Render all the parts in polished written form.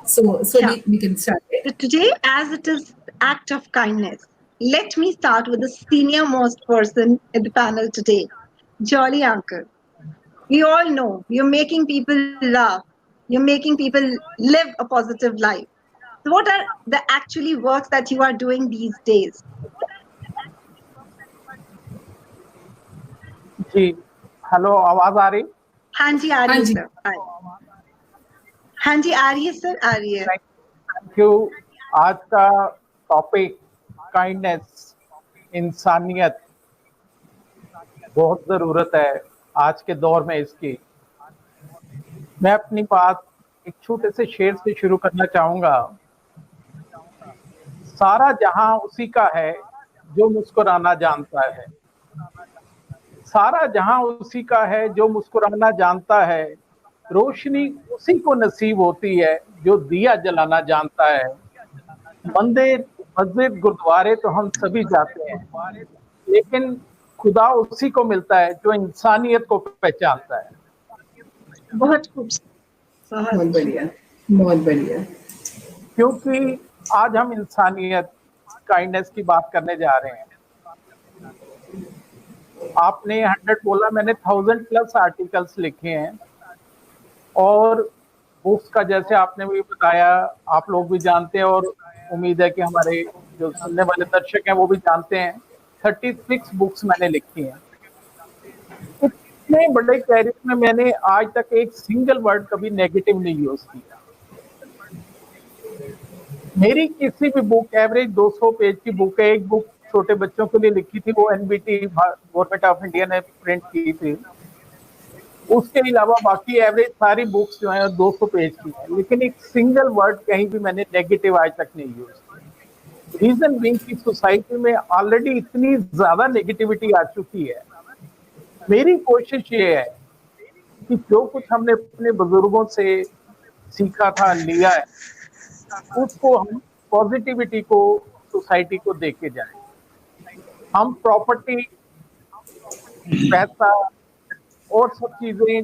So Yeah. we can start it. So today, as it is act of kindness, let me start with the senior most person in the panel today, Jolly Uncle. We all know you're making people laugh. You're making people live a positive life. So what are the actually works that you are doing these days? जी hello आवाज आ रही हाँ जी आ रही है Hanji. Sir हाँ जी आ रही है सर आ रही है थैंक यू आज का टॉपिक काइंडनेस इंसानियत बहुत ज़रूरत है आज के दौर में इसकी मैं अपनी बात एक छोटे से शेर से शुरू करना चाहूँगा सारा जहां उसी का है जो मुस्कुराना जानता है सारा जहां उसी का है जो मुस्कुराना जानता है रोशनी उसी को नसीब होती है जो दिया जलाना जानता है मंदिर मस्जिद गुरुद्वारे तो हम सभी जाते हैं लेकिन खुदा उसी को मिलता है जो इंसानियत को पहचानता है बहुत खूबसूरत बहुत बढ़िया बहुत बढ़िया क्योंकि आज हम इंसानियत काइंडनेस की बात करने जा रहे हैं आपने 100 बोला मैंने 1000+ आर्टिकल्स लिखे हैं और बुक्स का जैसे आपने भी बताया आप लोग भी जानते हैं और उम्मीद है कि हमारे जो सुनने वाले दर्शक हैं वो भी जानते हैं 36 बुक्स मैंने लिखी हैं इतने बड़े कैरियर में मैंने आज तक एक सिंगल वर्ड कभी नेगेटिव नहीं यूज किया मेरी किसी भी बुक एवरेज 200 पेज की बुक है एक बुक छोटे बच्चों के लिए लिखी थी वो एनबीटी गवर्नमेंट ऑफ इंडिया ने प्रिंट की थी उसके अलावा बाकी एवरेज सारी बुक्स जो है 200 पेज की है लेकिन एक सिंगल वर्ड कहीं भी मैंने नेगेटिव आज तक नहीं यूज रीजन बीइंग की सोसाइटी में ऑलरेडी इतनी ज्यादा नेगेटिविटी आ चुकी है मेरी कोशिश ये है कि जो कुछ हमने अपने बुजुर्गों से सीखा था लिया है उसको हम पॉजिटिविटी को सोसाइटी को देके जाए हम प्रॉपर्टी पैसा और सब चीजें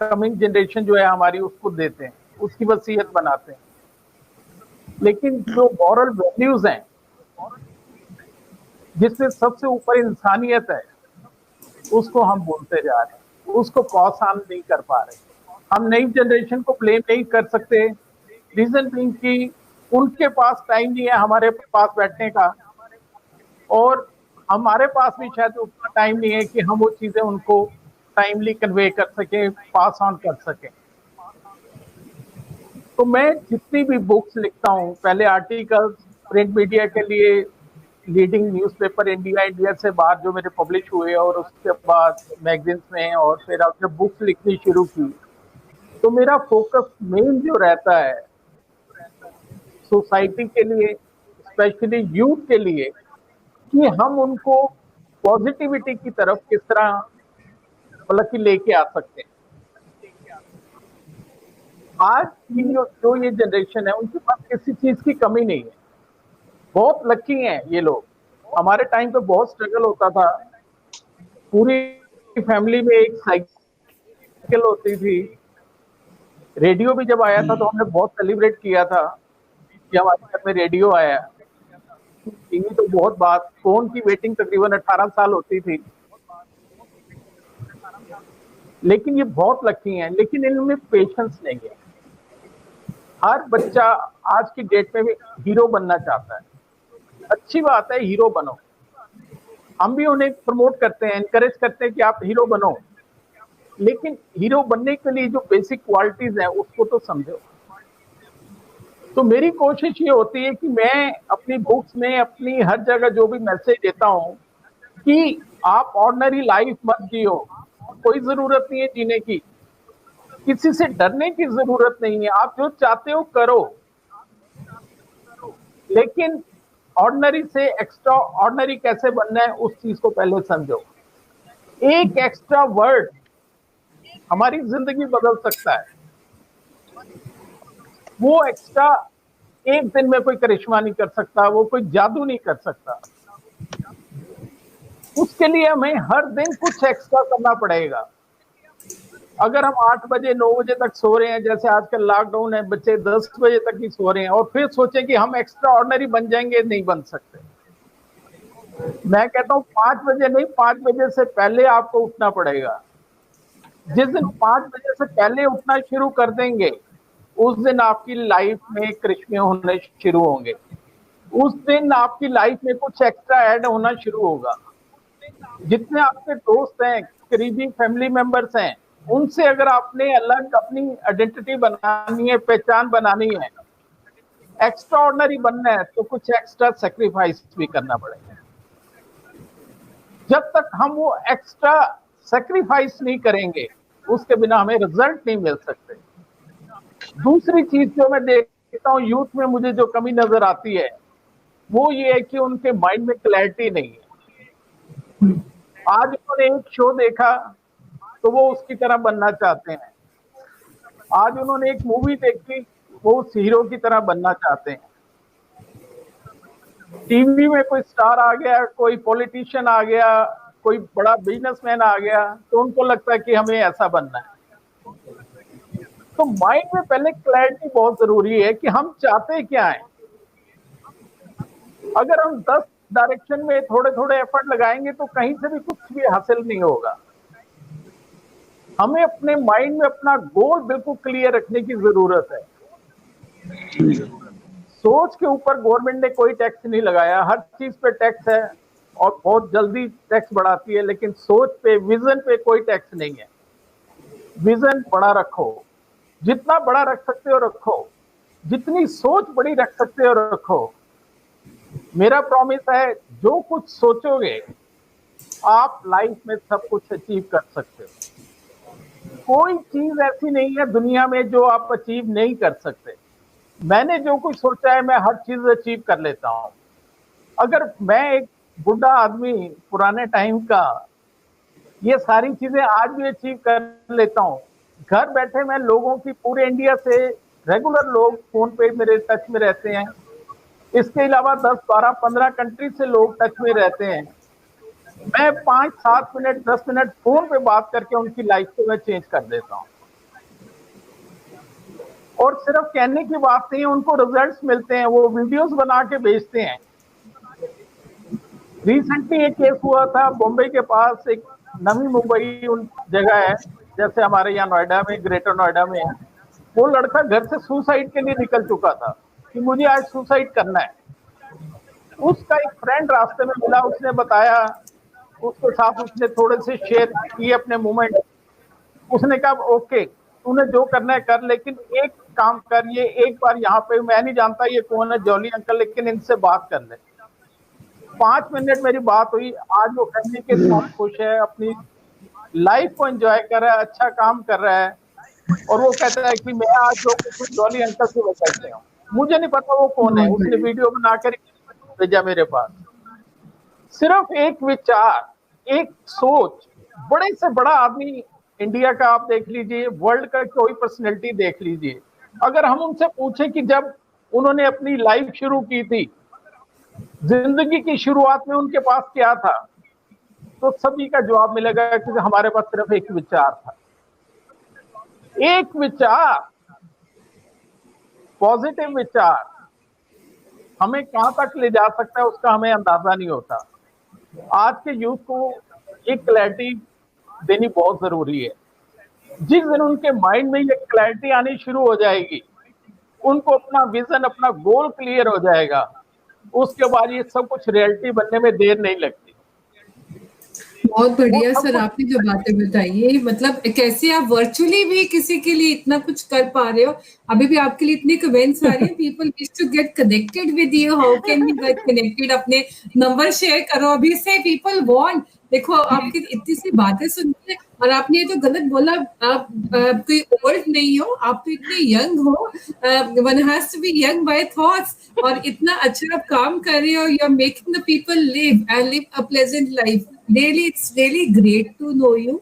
कमिंग जनरेशन जो है हमारी उसको देते हैं उसकी वसीयत बनाते हैं लेकिन जो मॉरल वैल्यूज हैं जिससे सबसे ऊपर इंसानियत है उसको हम बोलते जा रहे हैं उसको पास ऑन नहीं कर पा रहे हम नई जनरेशन को ब्लेम नहीं कर सकते रीजन बीइंग कि उनके पास टाइम नहीं है हमारे पास बैठने का और हमारे पास भी शायद उतना टाइम नहीं है कि हम वो चीजें उनको टाइमली कन्वे कर सके पास ऑन कर सके तो मैं जितनी भी बुक्स लिखता हूँ पहले आर्टिकल्स प्रिंट मीडिया के लिए लीडिंग न्यूज़पेपर इंडिया से बाहर जो मेरे पब्लिश हुए और उसके बाद मैगजीन्स में और फिर अब जब बुक्स लिखनी शुरू की तो मेरा फोकस मेन जो रहता है सोसाइटी के लिए स्पेशली यूथ के लिए कि हम उनको पॉजिटिविटी की तरफ किस तरह मतलब कि लेके आ सकते हैं आज की जो ये जनरेशन है उनके पास किसी चीज की कमी नहीं है बहुत लकी हैं ये लोग हमारे टाइम पे बहुत स्ट्रगल होता था पूरी फैमिली में एक साइकिल होती थी रेडियो भी जब आया था तो हमने बहुत सेलिब्रेट किया था कि हमारे घर में रेडियो आया टीवी तो बहुत बात फोन की वेटिंग तकरीबन 18 साल होती थी लेकिन ये बहुत लकी हैं लेकिन इनमें पेशेंस नहीं है हर बच्चा आज की डेट में भी हीरो बनना चाहता है अच्छी बात है हीरो बनो हम भी उन्हें प्रमोट करते हैं एनकरेज करते हैं कि आप हीरो बनो लेकिन हीरो बनने के लिए जो बेसिक क्वालिटीज हैं उसको तो समझो तो मेरी कोशिश ये होती है कि मैं अपनी बुक्स में अपनी हर जगह जो भी मैसेज देता हूँ कि आप ऑर्डिनरी लाइफ मत जियो कोई जरूरत नहीं है जीने की किसी से डरने की जरूरत नहीं है आप जो चाहते हो करो लेकिन ऑर्डिनरी से एक्स्ट्रा ऑर्डिनरी कैसे बनना है उस चीज को पहले समझो एक एक्स्ट्रा वर्ड हमारी जिंदगी बदल सकता है वो एक्स्ट्रा एक दिन में कोई करिश्मा नहीं कर सकता वो कोई जादू नहीं कर सकता उसके लिए हमें हर दिन कुछ एक्स्ट्रा करना पड़ेगा अगर हम 8 बजे 9 बजे तक सो रहे हैं, जैसे आजकल लॉकडाउन है, बच्चे 10 बजे तक ही सो रहे हैं, और फिर सोचें कि हम एक्स्ट्रा ऑर्डिनरी बन जाएंगे, नहीं बन सकते। मैं कहता हूँ 5 बजे नहीं, 5 बजे से पहले आपको उठना पड़ेगा। जिस दिन 5 बजे से पहले उठना शुरू कर देंगे, उस दिन आपकी लाइफ में करिश्मे होने शुरू होंगे। उस दिन आपकी लाइफ में कुछ एक्स्ट्रा ऐड होना शुरू होगा। जितने आपके दोस्त हैं, करीबी फैमिली मेंबर्स हैं, उनसे अगर आपने अलग अपनी आइडेंटिटी बनानी है, पहचान बनानी है, एक्स्ट्रा ऑर्डिनरी बनना है, तो कुछ एक्स्ट्रा सेक्रीफाइस भी करना पड़ेगा। जब तक हम वो एक्स्ट्रा सेक्रीफाइस नहीं करेंगे, उसके बिना हमें रिजल्ट नहीं मिल सकते। दूसरी चीज जो मैं देखता हूँ यूथ में, मुझे जो कमी नजर आती है, वो ये है कि उनके माइंड में क्लैरिटी नहीं है। आज उन्होंने एक शो देखा तो वो उसकी तरह बनना चाहते हैं। आज उन्होंने एक मूवी देखी, वो उस हीरो की तरह बनना चाहते हैं। टीवी में कोई स्टार आ गया, कोई पॉलिटिशियन आ गया, कोई बड़ा बिजनेसमैन आ गया, तो उनको लगता है कि हमें ऐसा बनना है। तो माइंड में पहले क्लैरिटी बहुत जरूरी है कि हम चाहते क्या हैं। अगर हम 10 डायरेक्शन में थोड़े थोड़े एफर्ट लगाएंगे तो कहीं से भी कुछ भी हासिल नहीं होगा। हमें अपने माइंड में अपना गोल बिल्कुल क्लियर रखने की जरूरत है। सोच के ऊपर गवर्नमेंट ने कोई टैक्स नहीं लगाया, हर चीज पे टैक्स है और बहुत जल्दी टैक्स बढ़ाती है, लेकिन सोच पे, विजन पे कोई टैक्स नहीं है। विजन बड़ा रखो, जितना बड़ा रख सकते हो रखो, जितनी सोच बड़ी रख सकते हो रखो। मेरा प्रॉमिस है, जो कुछ सोचोगे आप लाइफ में सब कुछ अचीव कर सकते हो। कोई चीज ऐसी नहीं है दुनिया में जो आप अचीव नहीं कर सकते। मैंने जो कुछ सोचा है, मैं हर चीज अचीव कर लेता हूं। अगर मैं एक बुढ़ा आदमी पुराने टाइम का ये सारी चीजें आज भी अचीव कर लेता हूं। घर बैठे मैं लोगों की, पूरे इंडिया से रेगुलर लोग फोन पे मेरे टच में रहते हैं। इसके अलावा 10, 12, 15 कंट्री से लोग टच में रहते हैं। मैं 5, 7 मिनट, 10 मिनट फोन पे बात करके उनकी लाइफ को मैं चेंज कर देता हूं। और सिर्फ कहने की बात नहीं है, उनको रिजल्ट्स मिलते हैं, वो वीडियोस बना के भेजते हैं। रिसेंटली एक केस हुआ था बॉम्बे के पास, एक नवी मुंबई जगह है, जैसे हमारे यहाँ नोएडा में, ग्रेटर नोएडा में है। वो लड़का घर से सुसाइड के लिए निकल चुका था कि मुझे आज सुसाइड करना है। उसका एक फ्रेंड रास्ते में मिला, उसने बताया, उसके साथ उसने थोड़े से शेयर किए अपने मोमेंट। उसने कहा ओके, तूने जो करना है कर, लेकिन एक काम कर, ये एक बार यहाँ पे, मैं नहीं जानता ये कौन है, जॉली अंकल, लेकिन इनसे बात कर ले। 5 मिनट मेरी बात हुई। आज वो फैमिली के साथ खुश है, अपनी लाइफ को एंजॉय कर रहा है, अच्छा काम कर रहा है। और वो कहता है कि मैं आज जो कुछ जॉली अंकल की वजह से हूँ। मुझे नहीं पता वो कौन है, उसने वीडियो बनाकर भेजा मेरे पास। सिर्फ एक विचार, एक सोच, बड़े से बड़ा आदमी इंडिया का आप देख लीजिए, वर्ल्ड का कोई पर्सनैलिटी देख लीजिए, अगर हम उनसे पूछें कि जब उन्होंने अपनी लाइफ शुरू की थी, जिंदगी की शुरुआत में उनके पास क्या था, तो सभी का जवाब मिलेगा कि हमारे पास सिर्फ एक विचार था। एक विचार, पॉजिटिव विचार हमें कहां तक ले जा सकता है, उसका हमें अंदाजा नहीं होता। आज के यूथ को एक क्लैरिटी देनी बहुत जरूरी है। जिस दिन उनके माइंड में ये क्लैरिटी आनी शुरू हो जाएगी, उनको अपना विजन, अपना गोल क्लियर हो जाएगा, उसके बाद ये सब कुछ रियलिटी बनने में देर नहीं लगती। बहुत बढ़िया सर, आपने जो बातें बताई है, मतलब कैसे आप वर्चुअली भी किसी के लिए इतना कुछ कर पा रहे हो। अभी भी आपके लिए इतनी कमेंट्स आ रही है, people wish to get connected with you, how can we get connected, अपने नंबर शेयर करो अभी से, पीपल वांट। देखो आपकी इतनी सी बातें सुनती है, और आपने ये जो गलत बोला, आप कोई ओल्ड नहीं हो, आप तो इतने यंग हो, one has to be young by thoughts, और इतना अच्छा आप काम कर रहे हो, you are making the people live and live a pleasant life. Really, it's really great to know you.